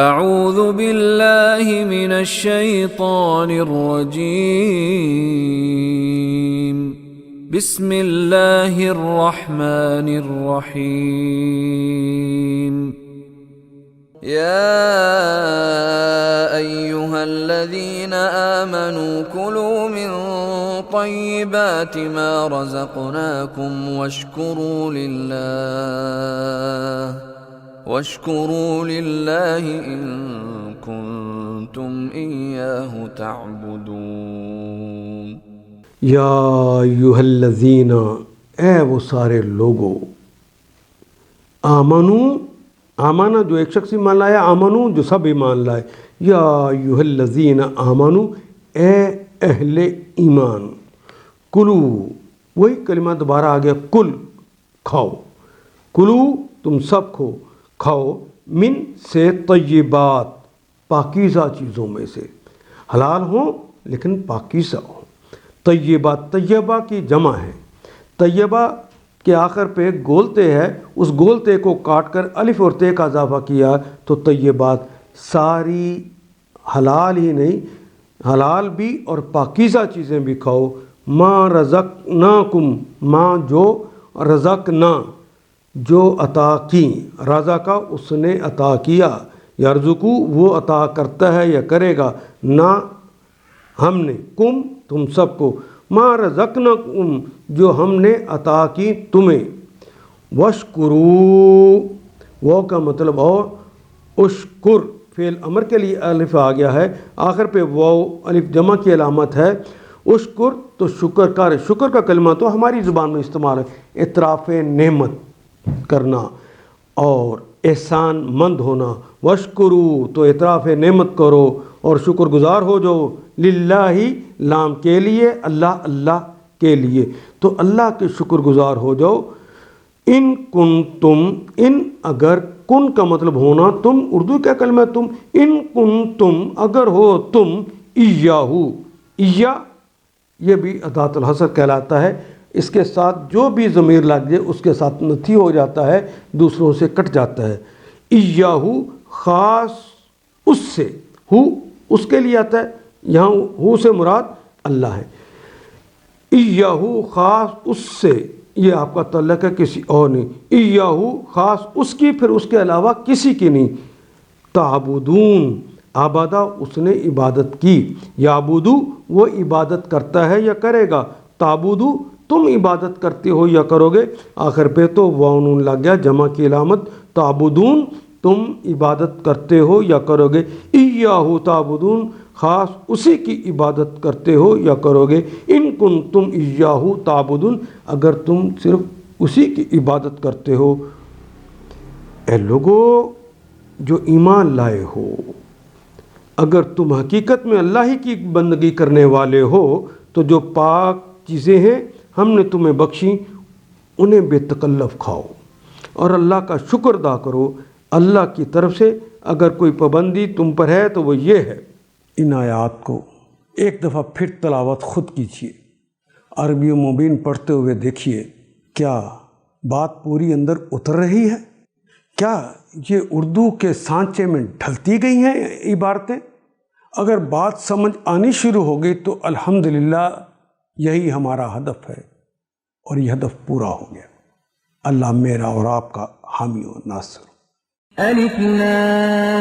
اعوذ باللہ من الشیطان الرجیم بسم اللہ الرحمن الرحیم یا ایہا الذین آمنوا کلوا من طیبات ما رزقناکم واشکروا للہ ان کنتم ایاہ تعبدون۔ یا ایہا الذین، اے وہ سارے لوگو، آمنو، آمانا جو ایک شخص ایمان لایا، آمنو جو سب ایمان لائے۔ یا ایہا الذین آمنو، اے اہل ایمان، کلو، وہی کلمہ دوبارہ آ گیا، کل، کھاؤ، کلو تم سب کھاؤ، من سے طیبات، پاکیزہ چیزوں میں سے، حلال ہوں لیکن پاکیزہ ہوں۔ طیبات، طیبہ کی جمع ہے، طیبہ کے آخر پہ گولتے ہے، اس گولتے کو کاٹ کر الف اور تے کا اضافہ کیا تو طیبات، ساری حلال ہی نہیں، حلال بھی اور پاکیزہ چیزیں بھی کھاؤ۔ ما رزقناکم، ما جو رزقنا، جو عطا کی، رزقا اس نے عطا کیا، یرزقو وہ عطا کرتا ہے یا کرے گا، نہ ہم نے، کم تم سب کو، ما رزقناکم جو ہم نے عطا کی تمہیں، واشکرو، وہ کا مطلب اور اشکر، فعل امر کے لیے الف آ گیا ہے، آخر پہ واو الف جمع کی علامت ہے، اشکر تو شکر کر، شکر کا کلمہ تو ہماری زبان میں استعمال ہے، اعتراف نعمت کرنا اور احسان مند ہونا، واشکرو تو اعتراف نعمت کرو اور شکر گزار ہو جو، للہ لام کے لیے، اللہ کے لیے، تو اللہ کے شکر گزار ہو جاؤ۔ ان کنتم، ان اگر، کن کا مطلب ہونا، تم، اردو کیا کلمہ ہے تم، ان کنتم اگر ہو تم، ایاہو، ایا یہ بھی ادات الحصر کہلاتا ہے، اس کے ساتھ جو بھی ضمیر لگ جائے اس کے ساتھ نتھی ہو جاتا ہے، دوسروں سے کٹ جاتا ہے۔ ایاہو خاص اس سے، ہو اس کے لیے آتا ہے، یہاں ہو سے مراد اللہ ہے، ایاہو خاص اس سے، یہ آپ کا تعلق ہے کسی اور نہیں، ایاہو خاص اس کی، پھر اس کے علاوہ کسی کی نہیں، تعبدون، عبادہ اس نے عبادت کی، یعبدو وہ عبادت کرتا ہے یا کرے گا، تعبدو تم عبادت کرتے ہو یا کرو گے، آخر پہ تو واو نون لگ گیا جمع کی علامت، تعبدون تم عبادت کرتے ہو یا کرو گے، ایاہو تعبدون خاص اسی کی عبادت کرتے ہو یا کرو گے، ان کنتم ایاہو تعبدون اگر تم صرف اسی کی عبادت کرتے ہو۔ اے لوگو جو ایمان لائے ہو، اگر تم حقیقت میں اللہ ہی کی بندگی کرنے والے ہو تو جو پاک چیزیں ہیں ہم نے تمہیں بخشی انہیں بے تکلف کھاؤ اور اللہ کا شکر ادا کرو۔ اللہ کی طرف سے اگر کوئی پابندی تم پر ہے تو وہ یہ ہے۔ ان آیات کو ایک دفعہ پھر تلاوت خود کیجیے، عربی مبین پڑھتے ہوئے دیکھیے، کیا بات پوری اندر اتر رہی ہے؟ کیا یہ اردو کے سانچے میں ڈھلتی گئی ہیں عبارتیں؟ اگر بات سمجھ آنی شروع ہو گئی تو الحمدللہ یہی ہمارا ہدف ہے اور یہ ہدف پورا ہو گیا۔ اللہ میرا اور آپ کا حامی و ناصر۔ الف لام